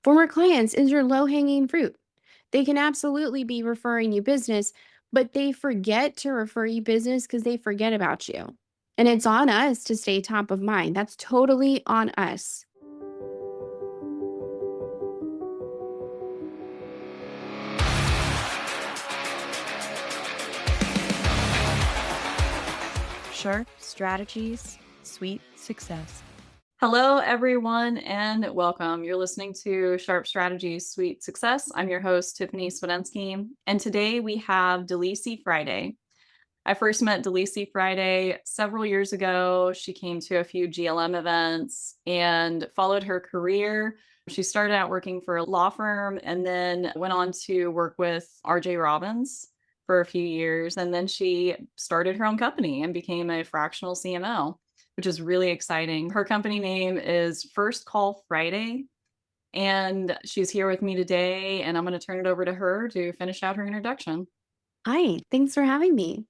Former clients is your low hanging fruit. They can absolutely be referring you business, but they forget to refer you business because they forget about you. And it's on us to stay top of mind. That's totally on us. Sharp strategies, sweet success. Hello, everyone, and welcome. You're listening to Sharp Strategies, Sweet Success. I'm your host, Tiffany Swedensky, and today we have Delisi Friday. I first met Delisi Friday several years ago. She came to a few GLM events and followed her career. She started out working for a law firm and then went on to work with RJ Robbins for a few years. And then she started her own company and became a fractional CMO, which is really exciting. Her company name is First Call Friday. And she's here with me today, and I'm going to turn it over to her to finish out her introduction. Hi, thanks for having me.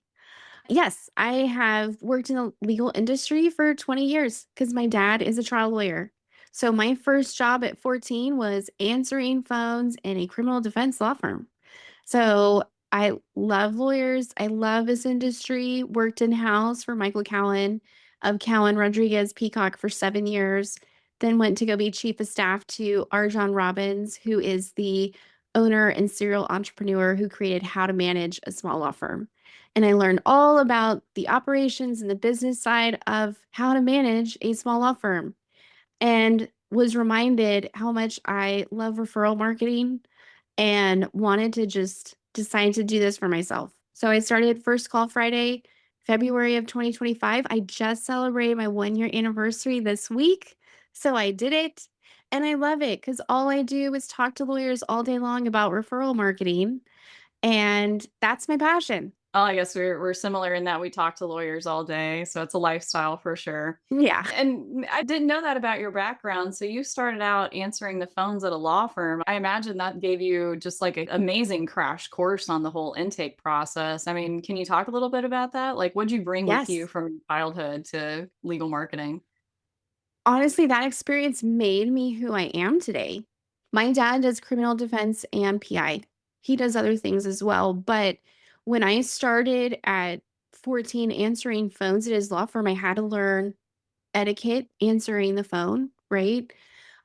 Yes, I have worked in the legal industry for 20 years because my dad is a trial lawyer. So my first job at 14 was answering phones in a criminal defense law firm. So I love lawyers. I love this industry. Worked in house for Michael Cowan of Cowan Rodriguez Peacock for 7 years. Then went to go be chief of staff to Arjan Robbins, who is the owner and serial entrepreneur who created How to Manage a Small Law Firm. And I learned all about the operations and the business side of how to manage a small law firm and was reminded how much I love referral marketing and wanted to just decide to do this for myself. So I started First Call Friday, February of 2025. I just celebrated my 1 year anniversary this week. So I did it. And I love it because all I do is talk to lawyers all day long about referral marketing. And that's my passion. Oh, I guess we're similar in that we talk to lawyers all day, so it's a lifestyle for sure. Yeah. And I didn't know that about your background. So you started out answering the phones at a law firm. I imagine that gave you just like an amazing crash course on the whole intake process. I mean, can you talk a little bit about that? Like, what'd you bring with you Yes. from childhood to legal marketing? Honestly, that experience made me who I am today. My dad does criminal defense and PI. He does other things as well. But when I started at 14 answering phones at his law firm, I had to learn etiquette answering the phone, right?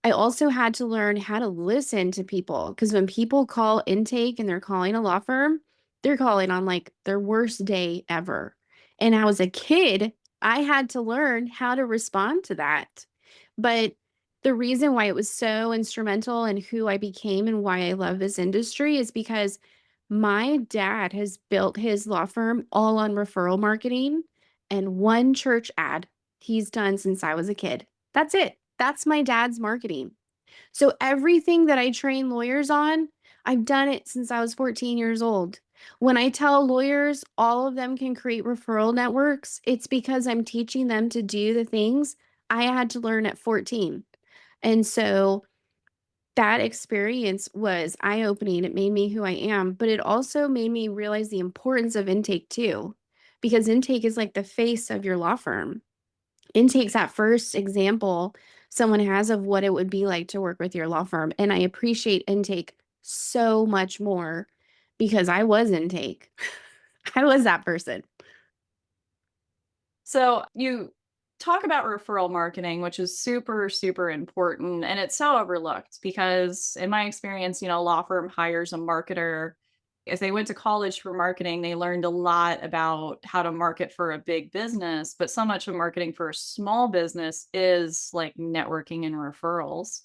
I also had to learn how to listen to people because when people call intake and they're calling a law firm, they're calling on like their worst day ever. And as a kid, I had to learn how to respond to that. But the reason why it was so instrumental in who I became and why I love this industry is because my dad has built his law firm all on referral marketing and one church ad he's done since I was a kid. That's it. That's my dad's marketing. So everything that I train lawyers on, I've done it since I was 14 years old. When I tell lawyers all of them can create referral networks, it's because I'm teaching them to do the things I had to learn at 14. And so that experience was eye opening. It made me who I am, but it also made me realize the importance of intake too, because intake is like the face of your law firm. Intake's that first example someone has of what it would be like to work with your law firm. And I appreciate intake so much more because I was intake. I was that person. So you talk about referral marketing, which is super, super important. And it's so overlooked because, in my experience, a law firm hires a marketer. If they went to college for marketing, they learned a lot about how to market for a big business. But so much of marketing for a small business is like networking and referrals.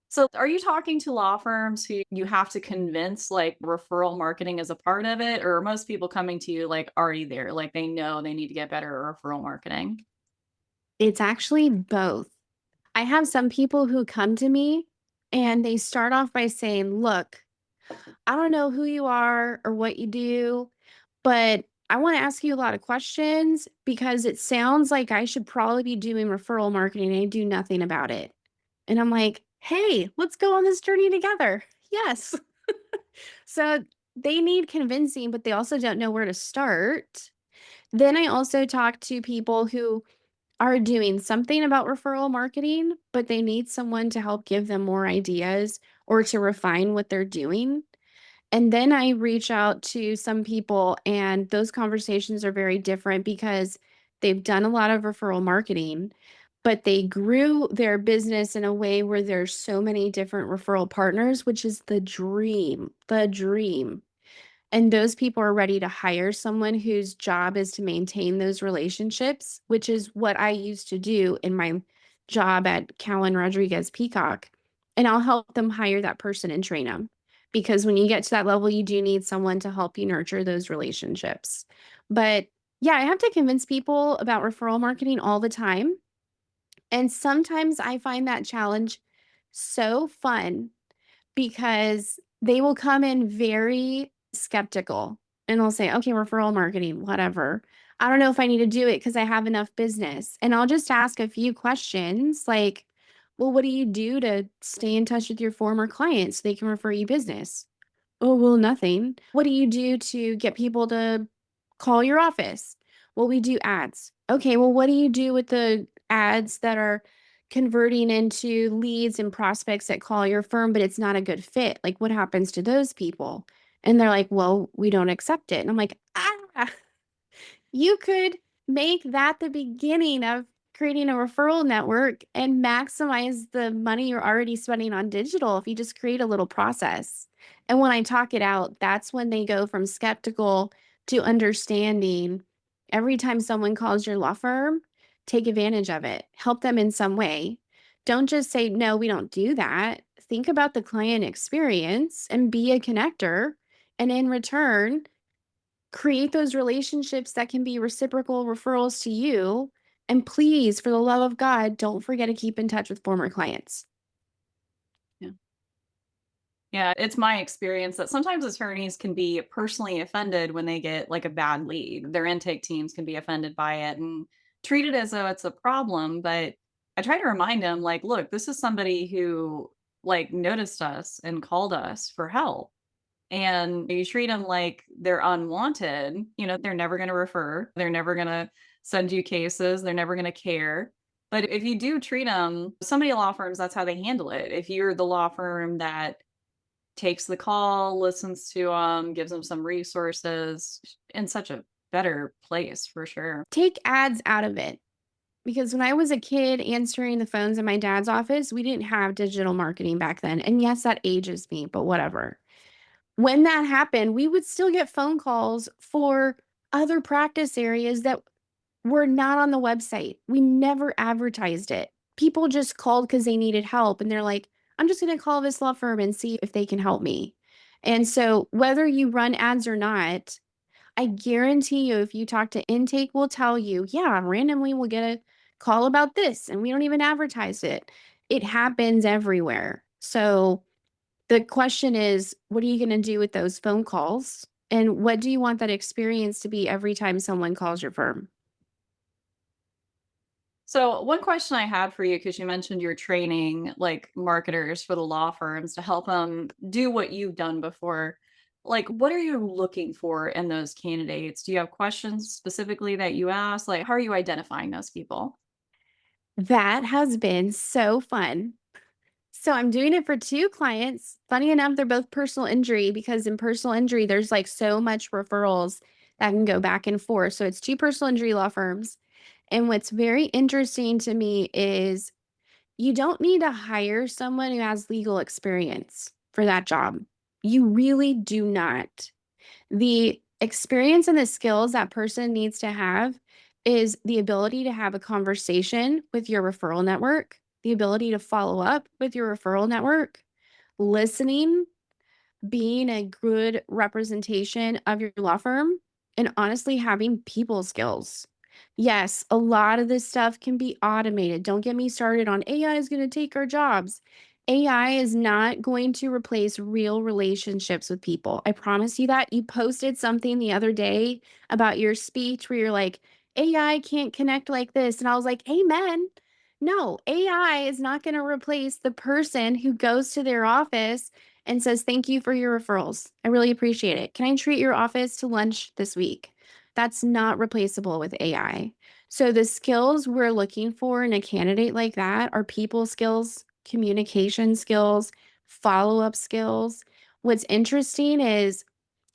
So, are you talking to law firms who you have to convince like referral marketing is a part of it? Or are most people coming to you like already there? Like they know they need to get better at referral marketing? It's actually both. I have some people who come to me and they start off by saying, look, I don't know who you are or what you do, but I want to ask you a lot of questions because it sounds like I should probably be doing referral marketing and I do nothing about it. And I'm like, hey, let's go on this journey together. Yes. So they need convincing, but they also don't know where to start. Then I also talk to people who are doing something about referral marketing, but they need someone to help give them more ideas or to refine what they're doing. And then I reach out to some people, and those conversations are very different because they've done a lot of referral marketing, but they grew their business in a way where there's so many different referral partners, which is the dream, the dream. And those people are ready to hire someone whose job is to maintain those relationships, which is what I used to do in my job at Cowan Rodriguez Peacock. And I'll help them hire that person and train them. Because when you get to that level, you do need someone to help you nurture those relationships. But yeah, I have to convince people about referral marketing all the time. And sometimes I find that challenge so fun because they will come in very skeptical and they'll say, okay, referral marketing, whatever. I don't know if I need to do it because I have enough business. And I'll just ask a few questions like, well, what do you do to stay in touch with your former clients so they can refer you business? Oh, well, nothing. What do you do to get people to call your office? Well, we do ads. Okay, well, what do you do with the ads that are converting into leads and prospects that call your firm, but it's not a good fit? Like, what happens to those people? And they're like, well, we don't accept it. And I'm like, you could make that the beginning of creating a referral network and maximize the money you're already spending on digital if you just create a little process. And when I talk it out, that's when they go from skeptical to understanding. Every time someone calls your law firm, take advantage of it, help them in some way. Don't just say, no, we don't do that. Think about the client experience and be a connector. And in return, create those relationships that can be reciprocal referrals to you. And please, for the love of God, don't forget to keep in touch with former clients. Yeah. Yeah, it's my experience that sometimes attorneys can be personally offended when they get like a bad lead. Their intake teams can be offended by it and treat it as though it's a problem. But I try to remind them, like, look, this is somebody who like noticed us and called us for help. And you treat them like they're unwanted, they're never going to refer, they're never going to send you cases, they're never going to care. But if you do treat them, so many law firms, that's how they handle it. If you're the law firm that takes the call, listens to them, gives them some resources, in such a better place for sure. Take ads out of it. Because when I was a kid answering the phones in my dad's office, we didn't have digital marketing back then. And yes, that ages me, but whatever. When that happened, we would still get phone calls for other practice areas that were not on the website. We never advertised it. People just called because they needed help. And they're like, I'm just going to call this law firm and see if they can help me. And so, whether you run ads or not, I guarantee you, if you talk to intake, will tell you, yeah, randomly we'll get a call about this and we don't even advertise it. It happens everywhere. So, the question is, what are you going to do with those phone calls? And what do you want that experience to be every time someone calls your firm? So, one question I had for you, because you mentioned you're training like marketers for the law firms to help them do what you've done before. Like, what are you looking for in those candidates? Do you have questions specifically that you ask? Like, how are you identifying those people? That has been so fun. So I'm doing it for two clients. Funny enough, they're both personal injury because in personal injury, there's like so much referrals that can go back and forth. So it's two personal injury law firms. And what's very interesting to me is you don't need to hire someone who has legal experience for that job. You really do not. The experience and the skills that person needs to have is the ability to have a conversation with your referral network, the ability to follow up with your referral network, listening, being a good representation of your law firm, and honestly having people skills. Yes, a lot of this stuff can be automated. Don't get me started on AI is going to take our jobs. AI is not going to replace real relationships with people. I promise you that. You posted something the other day about your speech where you're like, AI can't connect like this. And I was like, amen. No, AI is not going to replace the person who goes to their office and says, thank you for your referrals. I really appreciate it. Can I treat your office to lunch this week? That's not replaceable with AI. So, the skills we're looking for in a candidate like that are people skills, communication skills, follow-up skills. What's interesting is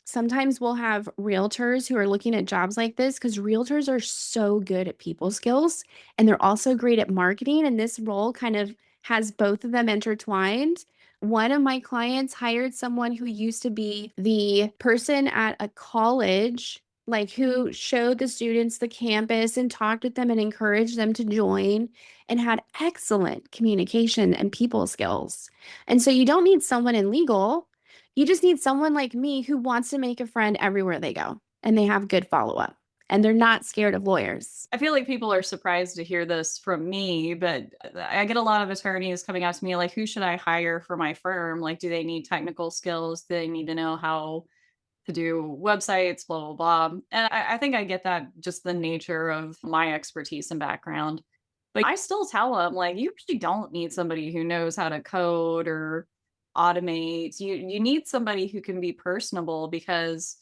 sometimes we'll have realtors who are looking at jobs like this because realtors are so good at people skills and they're also great at marketing. And this role kind of has both of them intertwined. One of my clients hired someone who used to be the person at a college, like who showed the students the campus and talked with them and encouraged them to join and had excellent communication and people skills. And so you don't need someone in legal, you just need someone like me who wants to make a friend everywhere they go and they have good follow up and they're not scared of lawyers. I feel like people are surprised to hear this from me, but I get a lot of attorneys coming out to me like, who should I hire for my firm? Like, do they need technical skills? Do they need to know how to do websites, blah, blah, blah. And I think I get that, just the nature of my expertise and background. But I still tell them, like, you really don't need somebody who knows how to code or automate. You need somebody who can be personable because,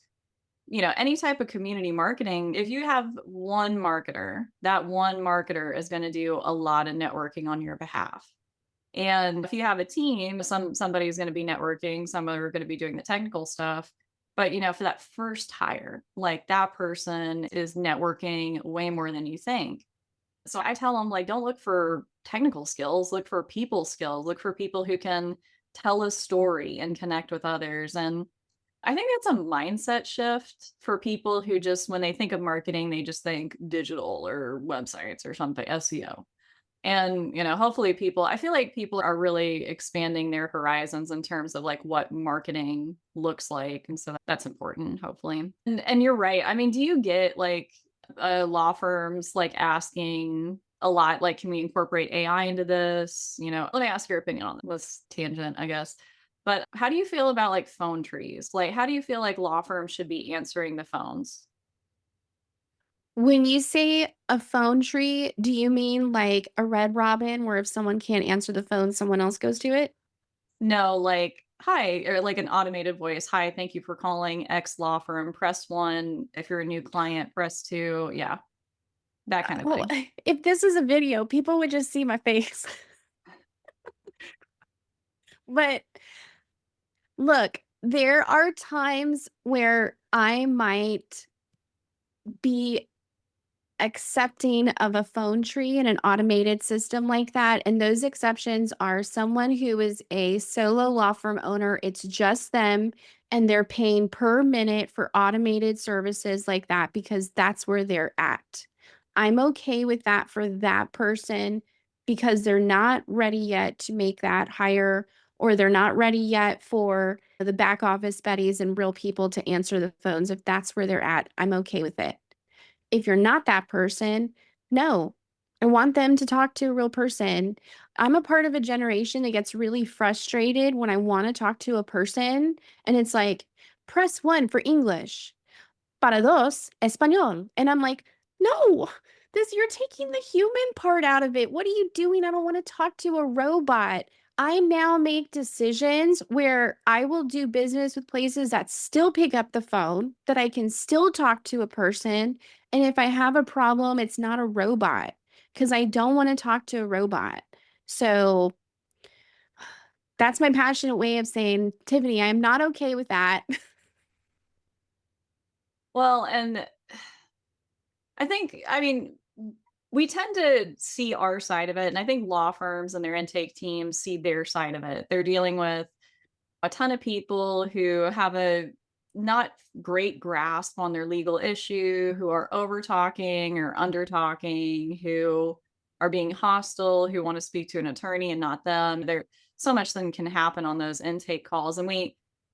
any type of community marketing, if you have one marketer, that one marketer is going to do a lot of networking on your behalf. And if you have a team, somebody's going to be networking, some are going to be doing the technical stuff. But for that first hire, like that person is networking way more than you think. So I tell them, like, don't look for technical skills, look for people skills, look for people who can tell a story and connect with others. And I think that's a mindset shift for people who just, when they think of marketing, they just think digital or websites or something, SEO. And, hopefully I feel like people are really expanding their horizons in terms of like what marketing looks like. And so that's important, hopefully. And you're right. I mean, do you get like law firms like asking a lot, like, can we incorporate AI into this? Let me ask your opinion on this tangent, I guess. But how do you feel about like phone trees? Like, how do you feel like law firms should be answering the phones? When you say a phone tree, do you mean like a red robin where if someone can't answer the phone, someone else goes to it? No, like, "Hi," or like an automated voice, "Hi, thank you for calling X law firm. Press 1. If you're a new client, press 2." Yeah, that kind of Well, thing. if this is a video, people would just see my face. But look, there are times where I might be accepting of a phone tree in an automated system like that. And those exceptions are someone who is a solo law firm owner, it's just them, and they're paying per minute for automated services like that because that's where they're at. I'm okay with that for that person because they're not ready yet to make that hire or they're not ready yet for the back office buddies and real people to answer the phones. If that's where they're at, I'm okay with it. If you're not that person, no. I want them to talk to a real person. I'm a part of a generation that gets really frustrated when I want to talk to a person and it's like, press 1 for English, para dos, español. And I'm like, no, this you're taking the human part out of it. What are you doing? I don't want to talk to a robot. I now make decisions where I will do business with places that still pick up the phone, that I can still talk to a person. And if I have a problem, it's not a robot because I don't want to talk to a robot. So that's my passionate way of saying, Tiffany, I'm not okay with that. Well, and I mean, we tend to see our side of it, and I think law firms and their intake teams see their side of it. They're dealing with a ton of people who have a not great grasp on their legal issue, who are over talking or under talking, who are being hostile, who want to speak to an attorney and not them. There so much then can happen on those intake calls. And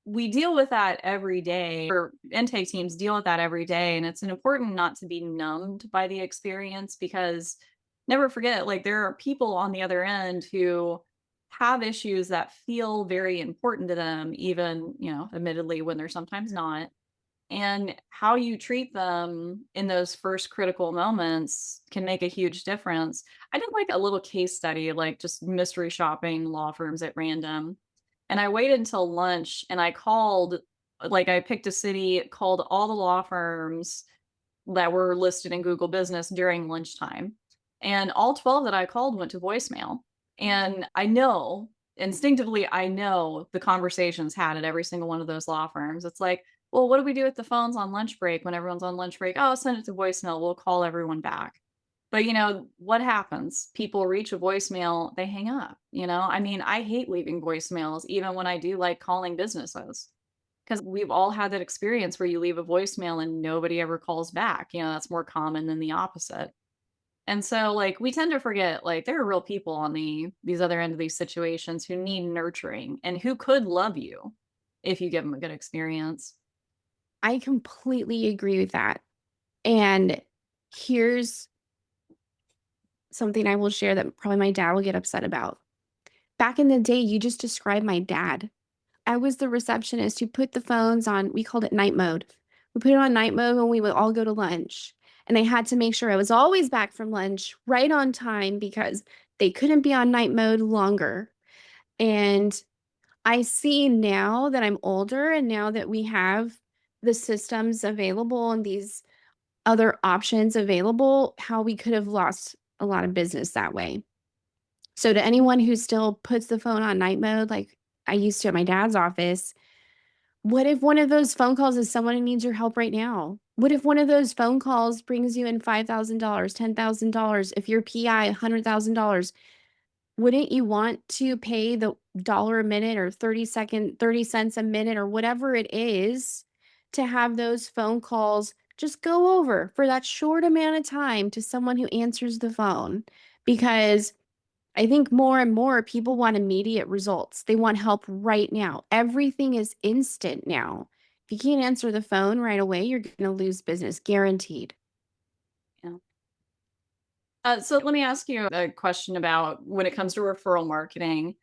we deal with that every day, or intake teams deal with that every day. And it's important not to be numbed by the experience because never forget, like, there are people on the other end who have issues that feel very important to them, even, admittedly, when they're sometimes not. And how you treat them in those first critical moments can make a huge difference. I did like a little case study, like just mystery shopping law firms at random. And I waited until lunch and I called, like, I picked a city, called all the law firms that were listed in Google Business during lunchtime. And all 12 that I called went to voicemail. And I know instinctively, I know the conversations had at every single one of those law firms. It's like, well, what do we do with the phones on lunch break when everyone's on lunch break? Oh, send it to voicemail. We'll call everyone back. But what happens? People reach a voicemail, they hang up. I mean, I hate leaving voicemails, even when I do like calling businesses. Because we've all had that experience where you leave a voicemail and nobody ever calls back. That's more common than the opposite. And so, like, we tend to forget, like, there are real people on these other end of these situations who need nurturing and who could love you if you give them a good experience. I completely agree with that. And here's something I will share that probably my dad will get upset about. Back in the day, you just described my dad. I was the receptionist who put the phones on, we called it night mode. We put it on night mode when we would all go to lunch. And I had to make sure I was always back from lunch right on time because they couldn't be on night mode longer. And I see now that I'm older and now that we have the systems available and these other options available, how we could have lost a lot of business that way. So to anyone who still puts the phone on night mode, like I used to at my dad's office, what if one of those phone calls is someone who needs your help right now? What if one of those phone calls brings you in $5,000, $10,000, if you're PI, $100,000? Wouldn't you want to pay the dollar a minute or 30 cents a minute or whatever it is to have those phone calls just go over for that short amount of time to someone who answers the phone? Because I think more and more people want immediate results. They want help right now. Everything is instant now. If you can't answer the phone right away, you're going to lose business, guaranteed. Yeah. So let me ask you a question about when it comes to referral marketing.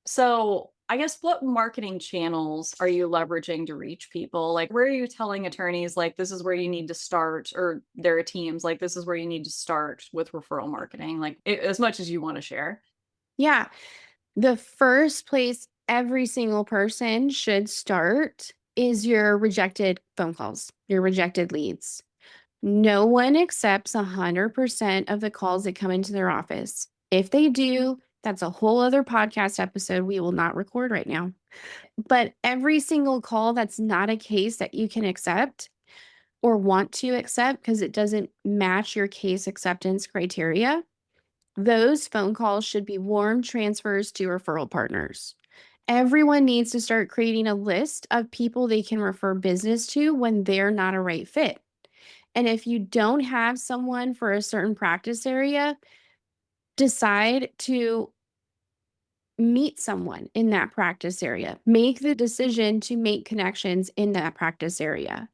So I guess what marketing channels are you leveraging to reach people? Like, where are you telling attorneys, like, this is where you need to start, or their teams, like, this is where you need to start with referral marketing, like, as much as you want to share? Yeah. The first place every single person should start is your rejected phone calls, your rejected leads. No one accepts 100% of the calls that come into their office. If they do, that's a whole other podcast episode we will not record right now. But every single call that's not a case that you can accept or want to accept because it doesn't match your case acceptance criteria, those phone calls should be warm transfers to referral partners. Everyone needs to start creating a list of people they can refer business to when they're not a right fit. And if you don't have someone for a certain practice area, decide to meet someone in that practice area. Make the decision to make connections in that practice area.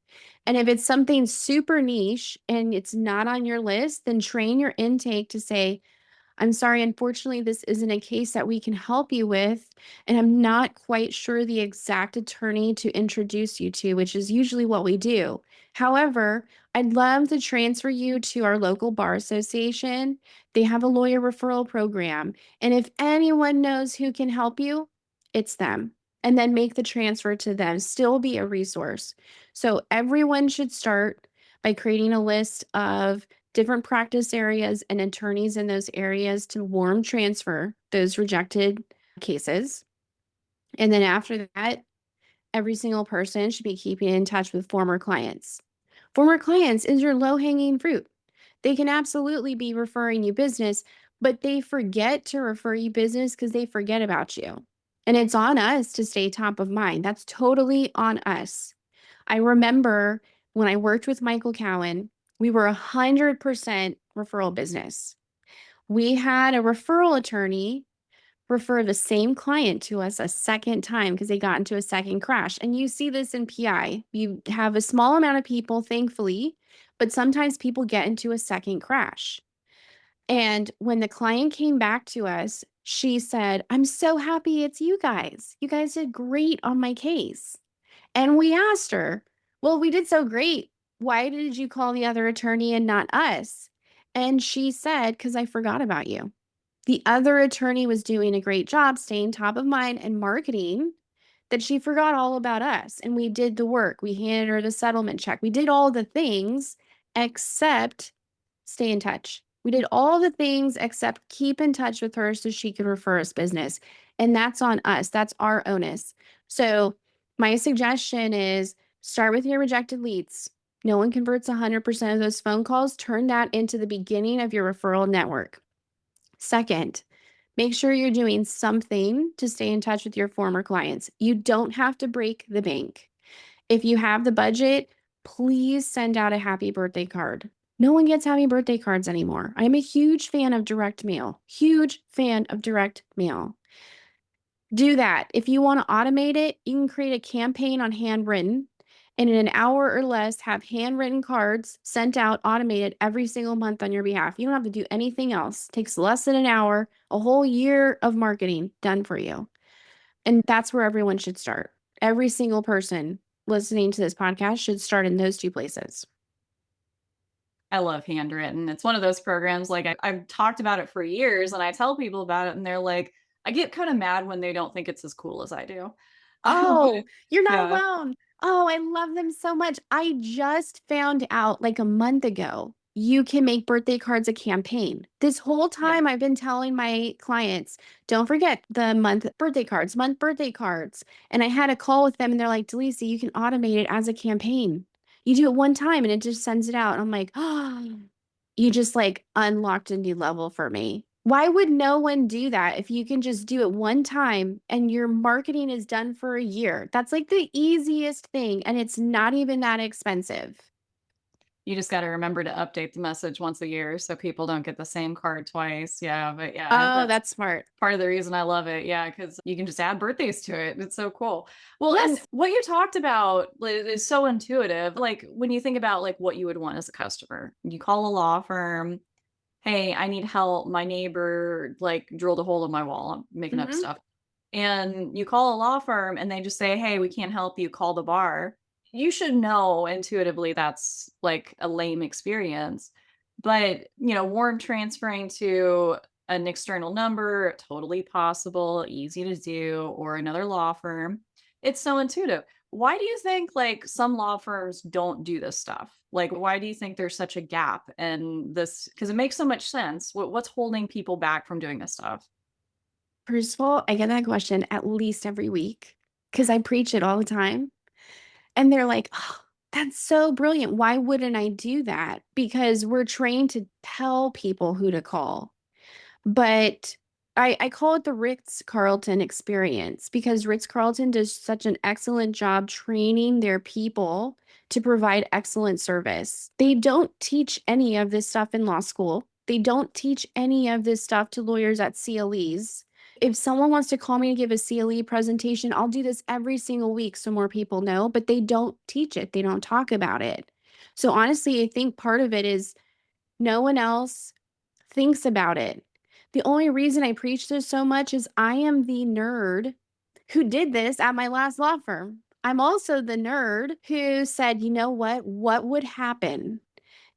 And if it's something super niche and it's not on your list, then train your intake to say, I'm sorry, unfortunately, this isn't a case that we can help you with, and I'm not quite sure the exact attorney to introduce you to, which is usually what we do. However, I'd love to transfer you to our local bar association. They have a lawyer referral program, and if anyone knows who can help you, it's them. And then make the transfer to them, still be a resource. So everyone should start by creating a list of different practice areas and attorneys in those areas to warm transfer those rejected cases. And then after that, every single person should be keeping in touch with former clients. Former clients is your low hanging fruit. They can absolutely be referring you business, but they forget to refer you business because they forget about you. And it's on us to stay top of mind. That's totally on us. I remember when I worked with Michael Cowan, we were 100% referral business. We had a referral attorney refer the same client to us a second time because they got into a second crash. And you see this in PI. You have a small amount of people, thankfully, but sometimes people get into a second crash. And when the client came back to us, she said, I'm so happy it's you guys. You guys did great on my case. And we asked her, well, we did so great. Why did you call the other attorney and not us? And she said, because I forgot about you. The other attorney was doing a great job staying top of mind and marketing that she forgot all about us. And we did the work. We handed her the settlement check. We did all the things except stay in touch. We did all the things except keep in touch with her so she could refer us business. And that's on us. That's our onus. So my suggestion is start with your rejected leads. No one converts 100% of those phone calls. Turn that into the beginning of your referral network. Second, make sure you're doing something to stay in touch with your former clients. You don't have to break the bank. If you have the budget, please send out a happy birthday card. No one gets happy birthday cards anymore. I'm a huge fan of direct mail. Huge fan of direct mail. Do that. If you want to automate it, you can create a campaign on handwritten and in an hour or less have handwritten cards sent out automated every single month on your behalf. You don't have to do anything else. It takes less than an hour, a whole year of marketing done for you. And that's where everyone should start. Every single person listening to this podcast should start in those two places. I love handwritten. It's one of those programs, like, I've talked about it for years, and I tell people about it, and they're like I get kinda mad when they don't think it's as cool as I do. But Oh, you're not yeah, alone. Oh, I love them so much. I just found out like a month ago, you can make birthday cards a campaign. This whole yeah. time I've been telling my clients, don't forget the month birthday cards. And I had a call with them and they're like, Delisi, you can automate it as a campaign. You do it one time and it just sends it out. And I'm like, oh, you just like unlocked a new level for me. Why would no one do that if you can just do it one time and your marketing is done for a year? That's like the easiest thing, and it's not even that expensive. You just gotta remember to update the message once a year so people don't get the same card twice. Yeah, but yeah, Oh, that's that's smart. part of the reason I love it. Yeah, because you can just add birthdays to it. It's so cool. Well, and Yes. what you talked about is so intuitive. Like when you think about like what you would want as a customer, you call a law firm. Hey, I need help. My neighbor like drilled a hole in my wall. I'm making up Mhm. stuff. And you call a law firm and they just say, "Hey, we can't help you. Call the bar." You should know intuitively that's like a lame experience. But, warm transferring to an external number, totally possible, easy to do, or another law firm. It's so intuitive. Why do you think like some law firms don't do this stuff? Like why do you think there's such a gap in this because it makes so much sense. What's holding people back from doing this stuff? First of all, I get that question at least every week because I preach it all the time. And they're like, oh, that's so brilliant. Why wouldn't I do that? Because we're trained to tell people who to call. But I call it the Ritz-Carlton experience because Ritz-Carlton does such an excellent job training their people to provide excellent service. They don't teach any of this stuff in law school. They don't teach any of this stuff to lawyers at CLEs. If someone wants to call me to give a CLE presentation, I'll do this every single week so more people know, but they don't teach it. They don't talk about it. So honestly, I think part of it is no one else thinks about it. The only reason I preach this so much is I am the nerd who did this at my last law firm. I'm also the nerd who said, you know what? What would happen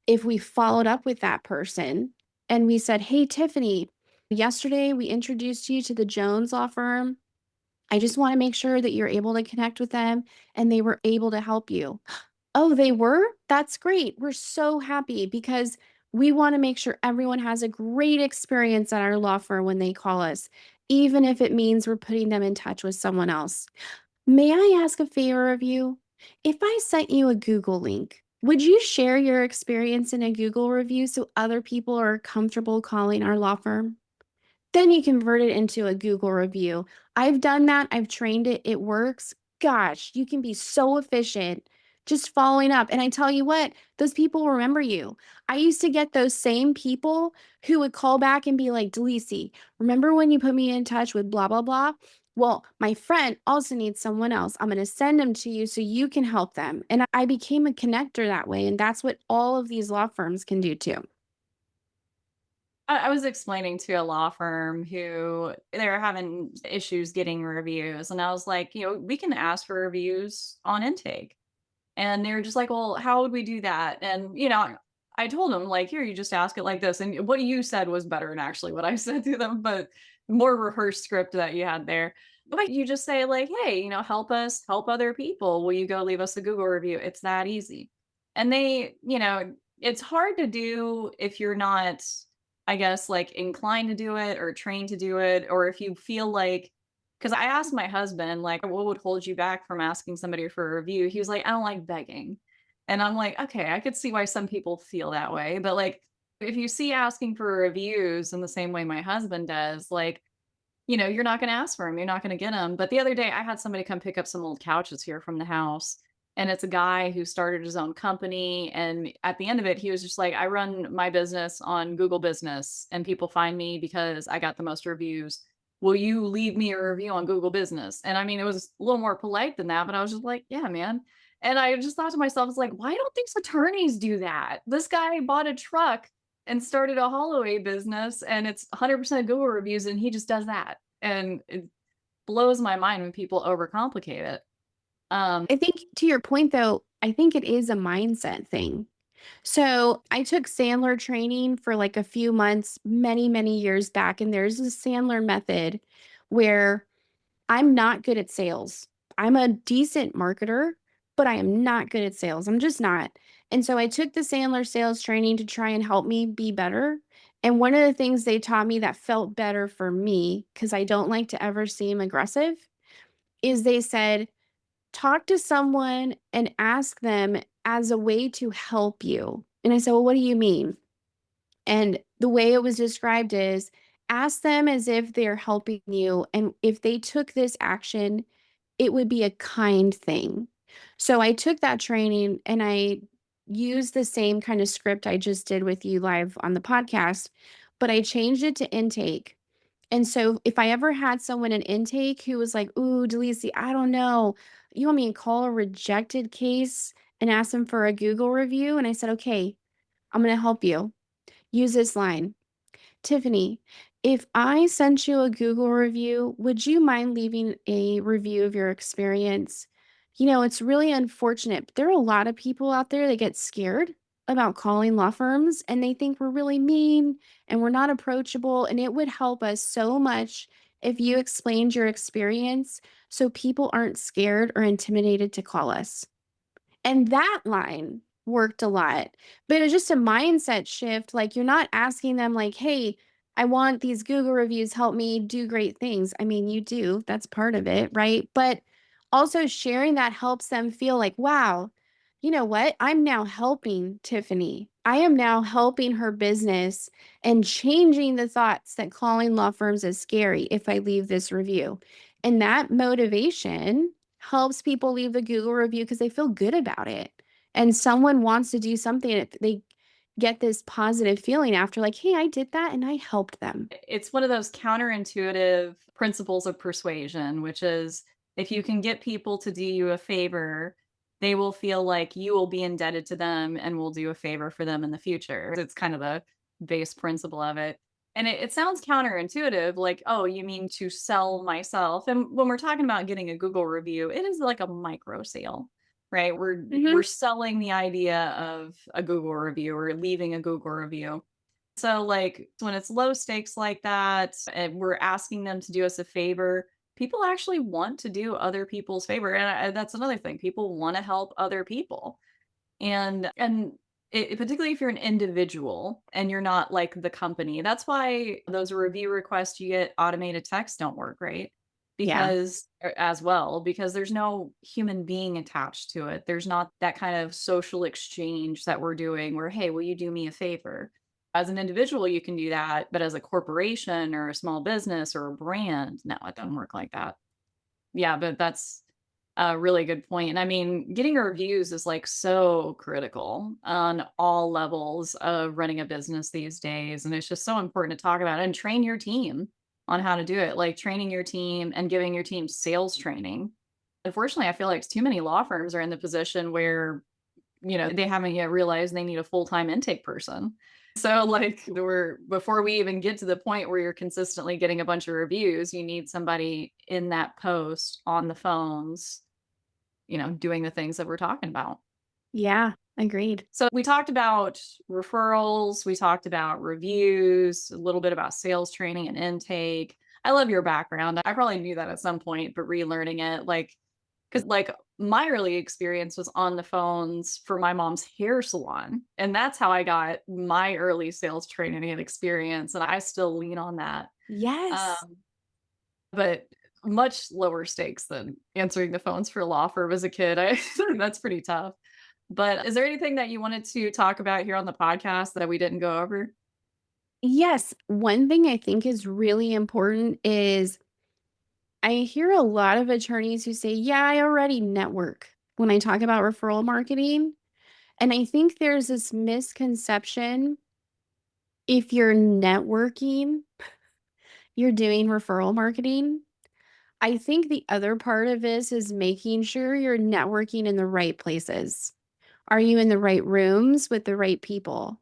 if we followed up with that person and we said, hey, Tiffany, yesterday we introduced you to the Jones law firm. I just want to make sure that you're able to connect with them and they were able to help you. Oh, they were? That's great. We're so happy because we want to make sure everyone has a great experience at our law firm when they call us, even if it means we're putting them in touch with someone else. May I ask a favor of you? If I sent you a Google link, would you share your experience in a Google review so other people are comfortable calling our law firm? Then you convert it into a Google review. I've done that. I've trained it. It works. Gosh, you can be so efficient just following up. And I tell you what, those people remember you. I used to get those same people who would call back and be like, Delisi, remember when you put me in touch with blah, blah, blah? Well, my friend also needs someone else. I'm going to send them to you so you can help them. And I became a connector that way. And that's what all of these law firms can do too. I was explaining to a law firm who they were having issues getting reviews, and I was like, we can ask for reviews on intake. And they were just like, "Well, how would we do that?" And, I told them, like, "Here, you just ask it like this." And what you said was better than actually what I said to them, but more rehearsed script that you had there. But you just say, like, "Hey, help us help other people. Will you go leave us a Google review?" It's that easy. And it's hard to do if you're not, I guess, like inclined to do it or trained to do it, or if you feel like 'Cause I asked my husband, like, "What would hold you back from asking somebody for a review?" He was like, "I don't like begging." And I'm like, "Okay, I could see why some people feel that way." But, like, if you see asking for reviews in the same way my husband does, like, you're not gonna ask for them. 'Em, you're not gonna get them. But the other day, I had somebody come pick up some old couches here from the house, and it's a guy who started his own company, and at the end of it, he was just like, "I run my business on Google Business, and people find me because I got the most reviews. Will you leave me a review on Google Business?" And I mean, it was a little more polite than that, but I was just like, "Yeah, man." And I just thought to myself, it's like, "Why don't these attorneys do that?" This guy bought a truck and started a Holloway business, and it's 100% Google reviews, and he just does that, and it blows my mind when people overcomplicate it. Um, I think to your point though, I think it is a mindset thing. So I took Sandler training for like a few months, many, many years back. And there's a Sandler method where I'm not good at sales. I'm a decent marketer, but I am not good at sales. I'm just not. And so I took the Sandler sales training to try and help me be better. And one of the things they taught me that felt better for me, because I don't like to ever seem aggressive, is they said, talk to someone and ask them as a way to help you. And I said, well, what do you mean? And the way it was described is ask them as if they're helping you. And if they took this action, it would be a kind thing. So I took that training and I used the same kind of script I just did with you live on the podcast, but I changed it to intake. And so if I ever had someone in intake who was like, "Ooh, Delisi, I don't know. You want me to call a rejected case and ask them for a Google review?" And I said, "Okay, I'm going to help you. Use this line. Tiffany, if I sent you a Google review, would you mind leaving a review of your experience? It's really unfortunate, but there are a lot of people out there that get scared about calling law firms and they think we're really mean and we're not approachable. And it would help us so much if you explained your experience so people aren't scared or intimidated to call us." And that line worked a lot. But it was just a mindset shift. Like, you're not asking them, like, hey, I want these Google reviews, help me do great things. I mean, you do, that's part of it, right? But also sharing that helps them feel like, wow, you know what? I'm now helping Tiffany. I am now helping her business and changing the thoughts that calling law firms is scary if I leave this review. And that motivation helps people leave a Google review because they feel good about it. And someone wants to do something, and they get this positive feeling after, like, hey, I did that and I helped them. it's one of those counterintuitive principles of persuasion, which is if you can get people to do you a favor, they will feel like you will be indebted to them and will do a favor for them in the future. It's kind of the base principle of it. And it sounds counterintuitive, like, oh, you mean to sell myself? And when we're talking about getting a Google review, it is like a micro sale, right? We're Hmm. selling the idea of a Google review or leaving a Google review. So, like, when it's low stakes like that, and we're asking them to do us a favor, people actually want to do other people's favor, and that's another thing. People want to help other people, and particularly if you're an individual and you're not like the company. That's why those review requests you get automated text don't work, right? Yeah. Because there's no human being attached to it. There's not that kind of social exchange that we're doing where, hey, will you do me a favor? As an individual, you can do that, but as a corporation or a small business or a brand, no, it doesn't work like that. Yeah, but that's a really good point. And I mean, getting reviews is like so critical on all levels of running a business these days. And it's just so important to talk about and train your team on how to do it, like training your team and giving your team sales training. Unfortunately, I feel like too many law firms are in the position where, they haven't yet realized they need a full-time intake person. So, like, we're before we even get to the point where you're consistently getting a bunch of reviews, you need somebody in that post on the phones, doing the things that we're talking about. Yeah. Agreed. So, we talked about referrals, we talked about reviews, a little bit about sales training and intake. I love your background. I probably knew that at some point, but relearning it, like, because, like, my early experience was on the phones for my mom's hair salon, and that's how I got my early sales training and experience, and I still lean on that. Yes. Um, but much lower stakes than answering the phones for a law firm as a kid. I that's pretty tough. But is there anything that you wanted to talk about here on the podcast that we didn't go over? Yes, one thing I think is really important is I hear a lot of attorneys who say, "Yeah, I already network," when I talk about referral marketing. And I think there's this misconception if you're networking, you're doing referral marketing. I think the other part of this is making sure you're networking in the right places. Are you in the right rooms with the right people?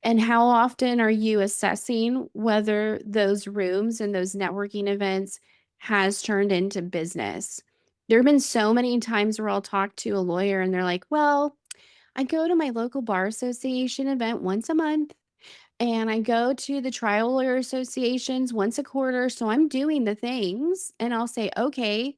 And how often are you assessing whether those rooms and those networking events has turned into business? There have been so many times where I'll talk to a lawyer and they're like, well, I go to my local bar association event once a month and I go to the trial lawyer associations once a quarter. So I'm doing the things. And I'll say, okay,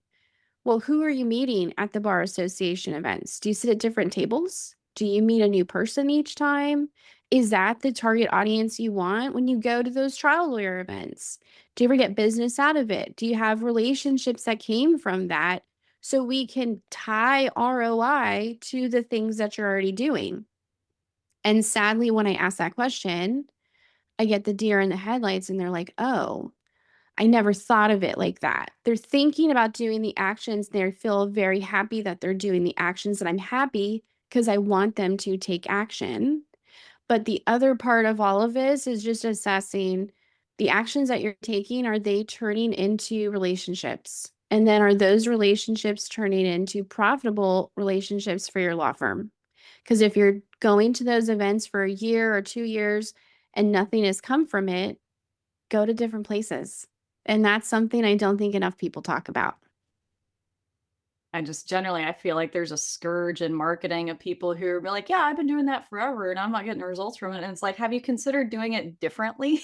well, who are you meeting at the bar association events? Do you sit at different tables? Do you meet a new person each time? Is that the target audience you want when you go to those trial lawyer events? Do you ever get business out of it? Do you have relationships that came from that so we can tie ROI to the things that you're already doing? And sadly, when I ask that question, I get the deer in the headlights and they're like, oh, I never thought of it like that. They're thinking about doing the actions. They feel very happy that they're doing the actions, and I'm happy because I want them to take action. But the other part of all of this is just assessing the actions that you're taking. Are they turning into relationships? And then are those relationships turning into profitable relationships for your law firm? Because if you're going to those events for a year or 2 years and nothing has come from it, go to different places. And that's something I don't think enough people talk about. I just generally I feel like there's a scourge in marketing of people who are like, "Yeah, I've been doing that forever and I'm not getting the results from it." And it's like, "Have you considered doing it differently?"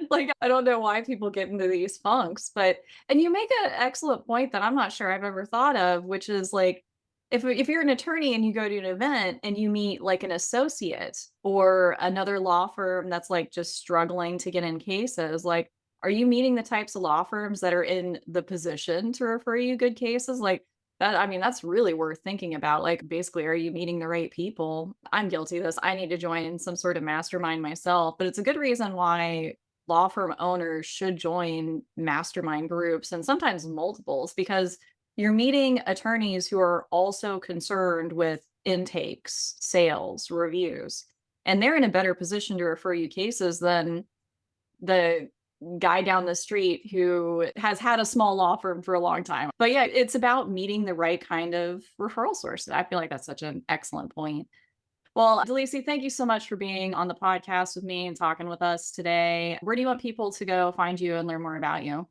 Like, I don't know why people get into these funks, but and you make an excellent point that I'm not sure I've ever thought of, which is like if you're an attorney and you go to an event and you meet like an associate or another law firm that's like just struggling to get in cases, like are you meeting the types of law firms that are in the position to refer you good cases? Like that I mean, that's really worth thinking about. Like, basically, are you meeting the right people? I'm guilty of this. I need to join some sort of mastermind myself, but it's a good reason why law firm owners should join mastermind groups and sometimes multiples because you're meeting attorneys who are also concerned with intakes, sales, reviews, and they're in a better position to refer you cases than the guy down the street who has had a small law firm for a long time. But yeah, it's about meeting the right kind of referral source. I feel like that's such an excellent point. Well, Delisi, thank you so much for being on the podcast with me and talking with us today. Where do you want people to go find you and learn more about you?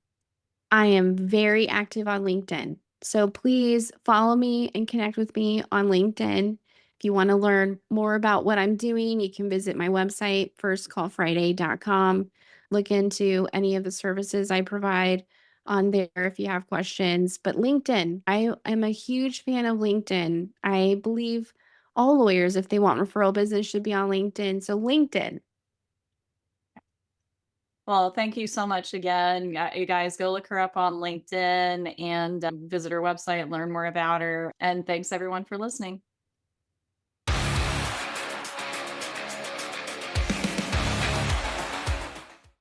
I am very active on LinkedIn. So please follow me and connect with me on LinkedIn. If you want to learn more about what I'm doing, you can visit my website, firstcallfriday.com. Look into any of the services I provide on there if you have questions. But LinkedIn, I am a huge fan of LinkedIn. I believe all lawyers, if they want referral business, should be on LinkedIn. So, LinkedIn. Well, thank you so much again. You guys go look her up on LinkedIn and visit her website, learn more about her. And thanks everyone for listening.